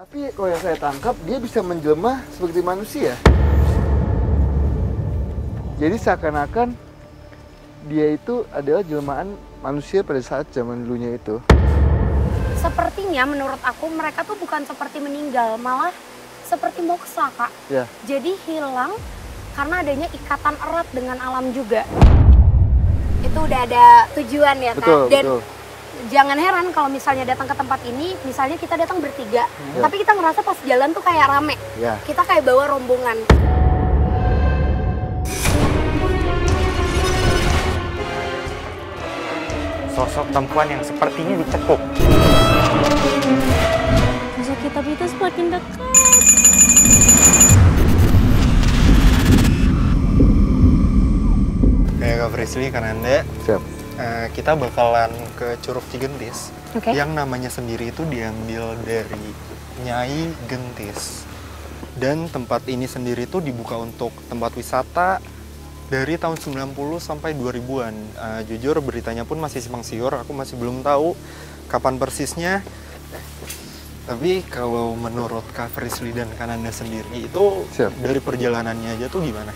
Tapi kalau yang saya tangkap, dia bisa menjelma seperti manusia. Jadi seakan-akan dia itu adalah jelmaan manusia pada saat zaman dulunya itu. Sepertinya menurut aku mereka tuh bukan seperti meninggal, malah seperti moksa, Kak. Ya. Jadi hilang karena adanya ikatan erat dengan alam juga. Itu udah ada tujuan ya, Kak. Betul, Dan betul. jangan heran kalau misalnya datang ke tempat ini, misalnya kita datang bertiga, tapi kita ngerasa pas jalan tuh kayak rame. Ya. Kita kayak bawa rombongan. Sosok perempuan yang sepertinya dicekuk. Sosok kitab itu semakin dekat. Kayak Kak Frisly, Kananda, Siap. kita bakalan ke Curug Cigentis. Oke. Yang namanya sendiri itu diambil dari Nyai Gentis. Dan tempat ini sendiri itu dibuka untuk tempat wisata dari tahun 90 sampai 2000-an. Jujur beritanya pun masih simpang siur, aku masih belum tahu kapan persisnya. Tapi kalau menurut Kak Frisly dan Kananda sendiri itu Siap. dari perjalanannya aja tuh gimana?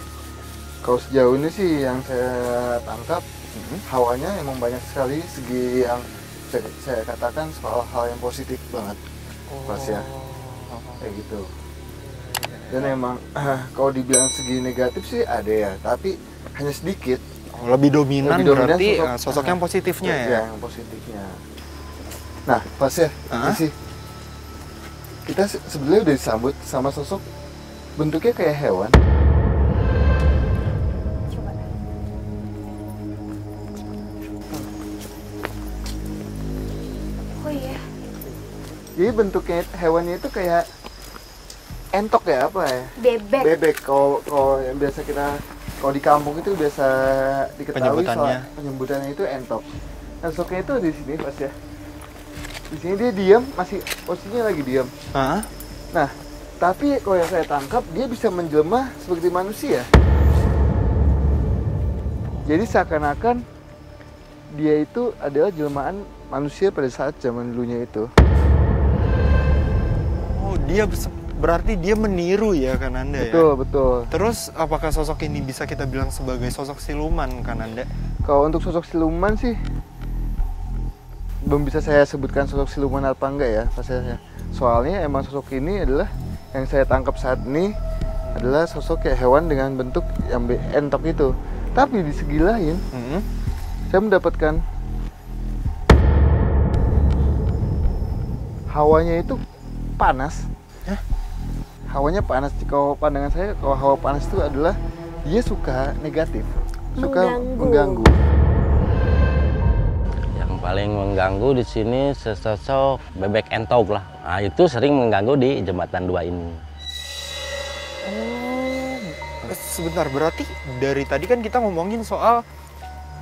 Kalau sejauh ini sih yang saya tangkap, hawanya emang banyak sekali segi yang saya katakan soal hal yang positif banget. Pas ya, kayak gitu. Dan emang kalau dibilang segi negatif sih ada ya, tapi hanya sedikit. Lebih dominan, Lebih dominan berarti sosok- sosok yang positifnya ya? Yang positifnya. Nah, pas ya, ini sih kita sebenarnya udah disambut sama sosok bentuknya kayak hewan. Coba. Oh iya. Jadi bentuknya hewannya itu kayak entok ya, apa ya? Bebek. Bebek. Kalau yang biasa kita kalau di kampung itu biasa diketahui Penyebutannya. soal penyebutannya itu entok. Nah, sosoknya itu di sini pas ya. Di sini dia diam, masih posisinya lagi diam. Hah? Nah, tapi kalau yang saya tangkap dia bisa menjelma seperti manusia. Jadi seakan-akan dia itu adalah jelmaan manusia pada saat zaman dulunya itu. Oh, berarti dia meniru ya Kananda ya? Betul, betul. Terus apakah sosok ini bisa kita bilang sebagai sosok siluman Kananda? Kalau untuk sosok siluman sih belum bisa saya sebutkan sosok siluman apa enggak ya pasalnya. Soalnya emang sosok ini adalah yang saya tangkap saat ini adalah sosok kayak hewan dengan bentuk yang entok itu. Tapi di segi lain saya mendapatkan hawanya itu panas. Hah? Hawanya panas. Kalau pandangan saya, kalau hawa panas itu adalah dia suka negatif, suka mengganggu. Yang paling mengganggu di sini sesosok bebek entok lah. Nah, itu sering mengganggu di jembatan 2 ini. Sebentar, berarti dari tadi kan kita ngomongin soal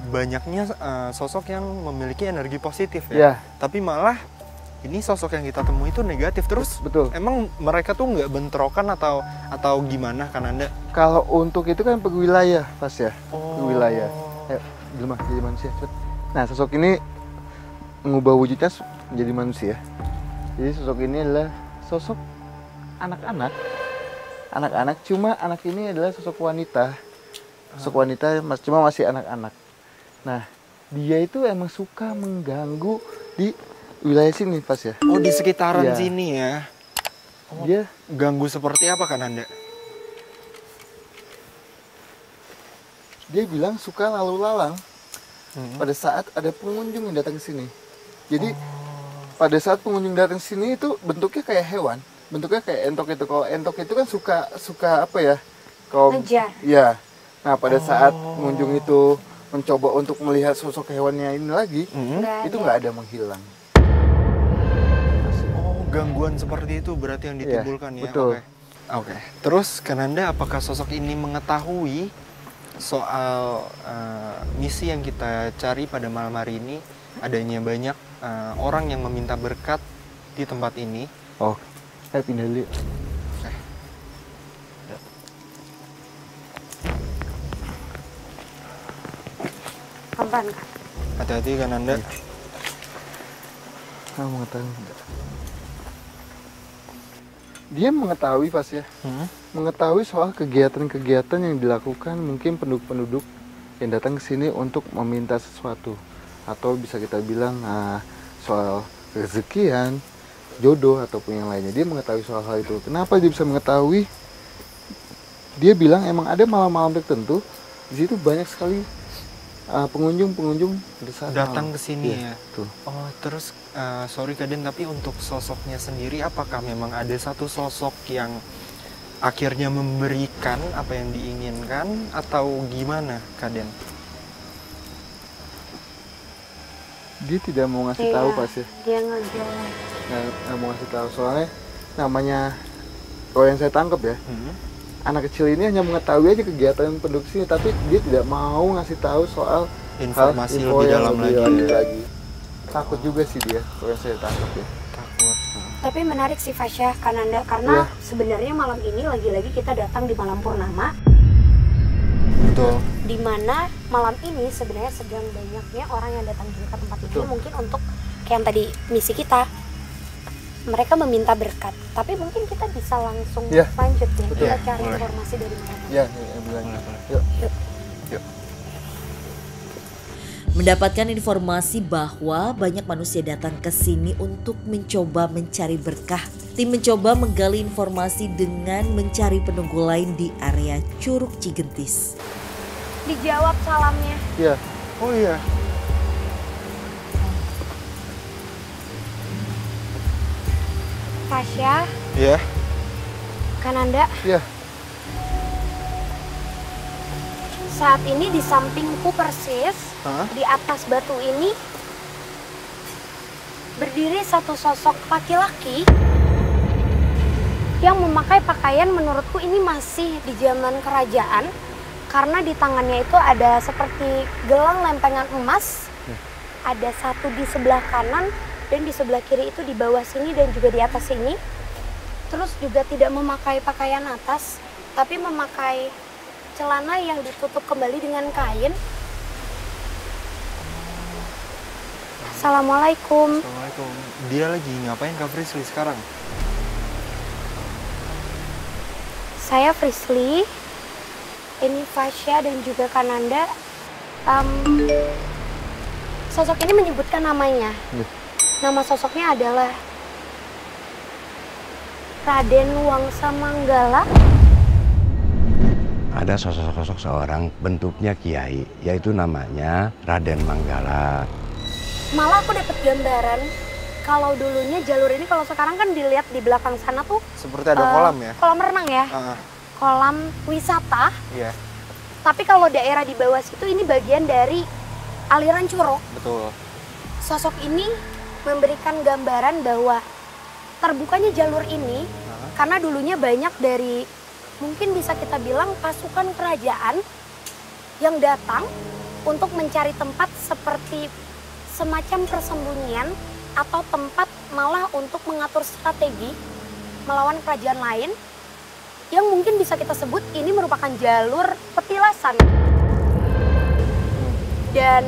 banyaknya sosok yang memiliki energi positif ya. Ya. Tapi malah ini sosok yang kita temui itu negatif terus. Betul. Emang mereka tuh nggak bentrokan atau gimana Kananda? Kalau untuk itu kan perwilayah pas ya, Oh. perwilayah. Ayo, jelma jadi manusia. Cepet. Nah, sosok ini mengubah wujudnya menjadi manusia. Jadi sosok ini adalah sosok anak-anak. Anak-anak, cuma anak ini adalah sosok wanita. Sosok wanita cuma masih anak-anak. Nah, dia itu emang suka mengganggu di wilayah sini pas ya. Oh, di sekitaran Iya. sini ya. Dia Ganggu seperti apa Kananda? dia bilang suka lalu lalang pada saat ada pengunjung yang datang ke sini. Jadi pada saat pengunjung datang ke sini itu bentuknya kayak hewan, bentuknya kayak entok itu. Kalau entok itu kan suka apa ya? Kalau Ngejar. ya. Nah, pada saat pengunjung itu mencoba untuk melihat sosok hewannya ini lagi, itu nggak ada menghilang. Oh, gangguan seperti itu berarti yang Iya, ditimbulkan ya. betul. Oke. Terus Kananda, apakah sosok ini mengetahui soal misi yang kita cari pada malam hari ini? Adanya banyak orang yang meminta berkat di tempat ini. Oh, saya pindah dulu. Pelan-pelan, Kak. Hati-hati Kananda. Kamu mengetahui nggak? dia mengetahui pas ya, mengetahui soal kegiatan-kegiatan yang dilakukan mungkin penduduk-penduduk yang datang ke sini untuk meminta sesuatu, atau bisa kita bilang soal rezekian, jodoh ataupun yang lainnya. Dia mengetahui soal hal itu. Kenapa dia bisa mengetahui? Dia bilang emang ada malam-malam tertentu di situ banyak sekali pengunjung datang ke sini ya. Tuh. Oh, terus sorry Kak Den, tapi untuk sosoknya sendiri apakah memang ada satu sosok yang akhirnya memberikan apa yang diinginkan atau gimana Kak Den? Dia tidak mau ngasih tahu pas ya. Dia ngejauh. Nggak mau ngasih tahu soalnya namanya, kalau yang saya tangkap ya, anak kecil ini hanya mengetahui aja kegiatan penduduk sini, tapi dia tidak mau ngasih tahu soal Informasi info lebih yang dalam lebih lagi. lagi. Takut juga sih dia, kalau yang saya tangkap ya. Takut. Tapi menarik sih Fasya, Kananda, karena Iya. sebenarnya malam ini lagi-lagi kita datang di malam purnama, Betul. di mana malam ini sebenarnya sedang banyaknya orang yang datang ke tempat ini. Betul. Mungkin untuk kayak yang tadi misi kita, mereka meminta berkat. Tapi mungkin kita bisa langsung Iya. lanjut nih, Betul. kita cari Boleh. informasi dari mereka. Ya, yang bilang. Yuk. Mendapatkan informasi bahwa banyak manusia datang ke sini untuk mencoba mencari berkah. Tim mencoba menggali informasi dengan mencari penunggu lain di area Curug Cigentis. Dijawab salamnya. Ya, Oh iya. Fasya, Ya. Kananda, ya. saat ini di sampingku persis, Hah? di atas batu ini berdiri satu sosok laki-laki yang memakai pakaian menurutku ini masih di zaman kerajaan, karena di tangannya itu ada seperti gelang lempengan emas. Ada satu di sebelah kanan dan di sebelah kiri itu di bawah sini dan juga di atas sini. Terus juga tidak memakai pakaian atas, tapi memakai celana yang ditutup kembali dengan kain. Assalamualaikum. Assalamualaikum. Dia lagi ngapain Kak Frisli sekarang? Saya Frisli, ini Fasya dan juga Kananda. Sosok ini menyebutkan namanya. Nama sosoknya adalah Raden Wangsa Manggala. Ada sosok-sosok seorang bentuknya kiai, yaitu namanya Raden Manggala. Malah aku dapat gambaran kalau dulunya jalur ini, kalau sekarang kan dilihat di belakang sana tuh Seperti ada kolam ya? kolam renang ya, Ah, kolam wisata. iya, Tapi kalau daerah di bawah situ ini bagian dari aliran curug. betul. Sosok ini memberikan gambaran bahwa terbukanya jalur ini karena dulunya banyak dari, mungkin bisa kita bilang, pasukan kerajaan yang datang untuk mencari tempat seperti semacam persembunyian atau tempat malah untuk mengatur strategi melawan kerajaan lain, yang mungkin bisa kita sebut ini merupakan jalur petilasan. Dan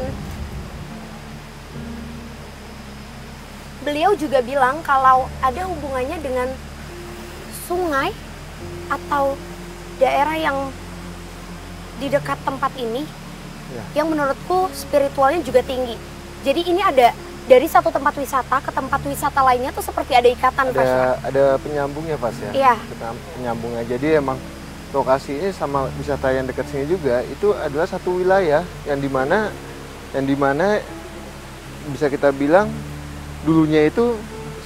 beliau juga bilang kalau ada hubungannya dengan sungai atau daerah yang di dekat tempat ini, yang menurutku spiritualnya juga tinggi. Jadi ini ada dari satu tempat wisata ke tempat wisata lainnya tuh seperti ada ikatan, Fasya. Ada penyambungnya pas ya. Iya. Penyambungnya. Jadi emang lokasi ini sama wisata yang dekat sini juga itu adalah satu wilayah yang dimana bisa kita bilang dulunya itu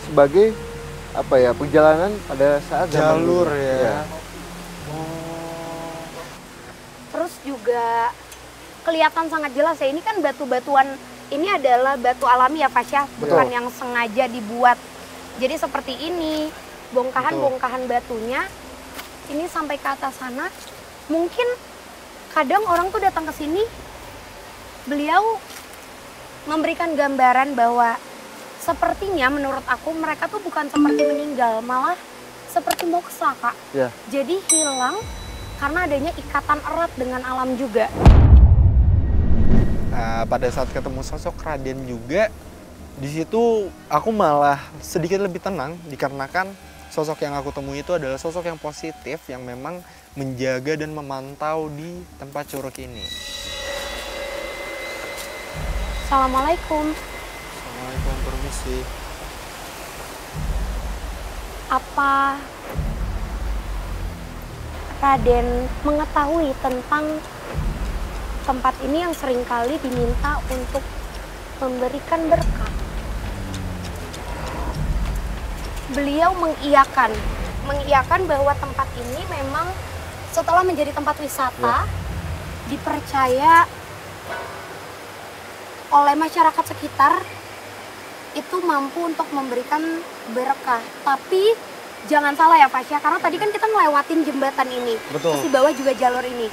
sebagai apa ya, perjalanan pada saat zaman Jalur dulu. ya. Terus juga kelihatan sangat jelas ya, ini kan batu-batuan, ini adalah batu alami ya Fasya, bukan yang sengaja dibuat. Jadi seperti ini, bongkahan-bongkahan batunya ini sampai ke atas sana. Mungkin kadang orang tuh datang ke sini, beliau memberikan gambaran bahwa sepertinya menurut aku mereka tuh bukan seperti meninggal, malah seperti moksa, Kak. Ya. Jadi hilang karena adanya ikatan erat dengan alam juga. Pada saat ketemu sosok Raden juga, di situ aku malah sedikit lebih tenang dikarenakan sosok yang aku temui itu adalah sosok yang positif yang memang menjaga dan memantau di tempat curug ini. Assalamualaikum. Assalamualaikum, permisi. Apa Raden mengetahui tentang tempat ini yang seringkali diminta untuk memberikan berkah? Beliau mengiyakan bahwa tempat ini memang setelah menjadi tempat wisata dipercaya oleh masyarakat sekitar itu mampu untuk memberikan berkah. Tapi jangan salah ya Fasya, karena tadi kan kita ngelewatin jembatan ini. Betul. Terus di bawah juga jalur ini.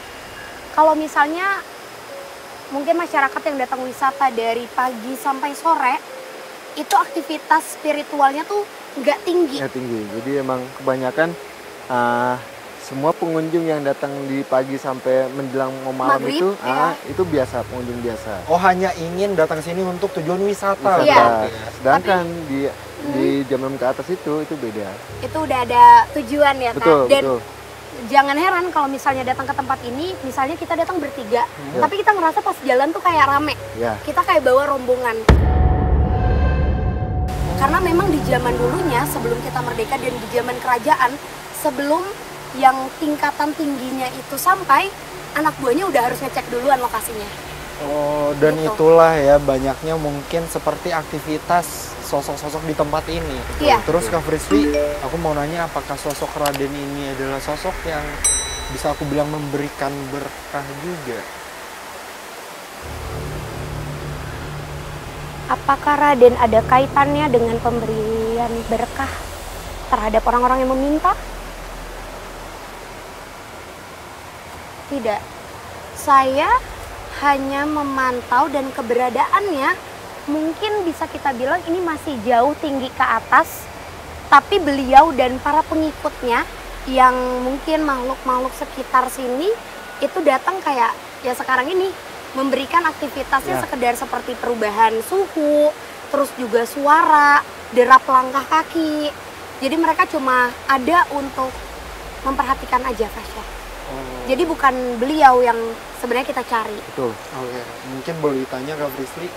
Kalau misalnya mungkin masyarakat yang datang wisata dari pagi sampai sore, itu aktivitas spiritualnya tuh nggak tinggi. Nggak tinggi. Jadi emang kebanyakan semua pengunjung yang datang di pagi sampai menjelang mau malam Maghrib, itu biasa, pengunjung biasa. Oh, hanya ingin datang sini untuk tujuan wisata. Iya. Sedangkan di jam 6 ke atas itu beda. Itu udah ada tujuan ya, Betul, Dan betul. jangan heran kalau misalnya datang ke tempat ini, misalnya kita datang bertiga, tapi kita ngerasa pas jalan tuh kayak rame. Ya. Kita kayak bawa rombongan. Karena memang di zaman dulunya, sebelum kita merdeka dan di zaman kerajaan, sebelum yang tingkatan tingginya itu sampai, anak buahnya udah harus ngecek duluan lokasinya. Oh, dan Gitu. itulah ya banyaknya mungkin seperti aktivitas sosok-sosok di tempat ini. Iya. Terus Kak Frisly, aku mau nanya apakah sosok Raden ini adalah sosok yang bisa aku bilang memberikan berkah juga? Apakah Raden ada kaitannya dengan pemberian berkah terhadap orang-orang yang meminta? Tidak. Saya hanya memantau dan keberadaannya mungkin bisa kita bilang ini masih jauh tinggi ke atas, tapi beliau dan para pengikutnya yang mungkin makhluk-makhluk sekitar sini itu datang kayak ya sekarang ini memberikan aktivitasnya sekedar seperti perubahan suhu, terus juga suara, derap langkah kaki. Jadi mereka cuma ada untuk memperhatikan aja Fasya. Jadi bukan beliau yang sebenarnya kita cari. Betul. Oke, mungkin boleh ditanya Kak Frisly,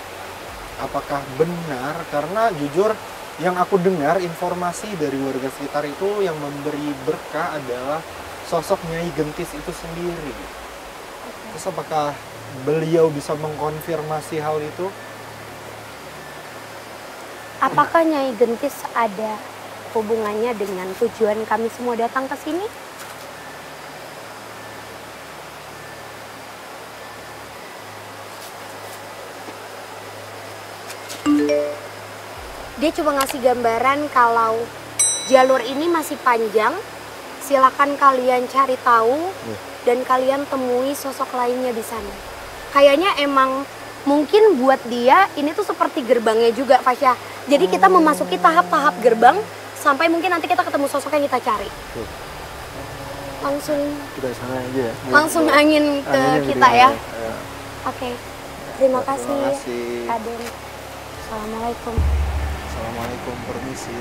apakah benar? Karena jujur yang aku dengar informasi dari warga sekitar itu yang memberi berkah adalah sosok Nyai Gentis itu sendiri. Terus apakah beliau bisa mengkonfirmasi hal itu? Apakah Nyai Gentis ada hubungannya dengan tujuan kami semua datang ke sini? Dia cuma ngasih gambaran kalau jalur ini masih panjang, silakan kalian cari tahu dan kalian temui sosok lainnya di sana. Kayaknya emang mungkin buat dia ini tuh seperti gerbangnya juga Fasya. Jadi kita memasuki tahap-tahap gerbang sampai mungkin nanti kita ketemu sosok yang kita cari. Langsung Kita sana aja ya. langsung angin ke Anginnya kita gede. ya. Ya. Oke. Terima kasih. Terima kasih. Raden. Assalamualaikum. Assalamualaikum, permisi.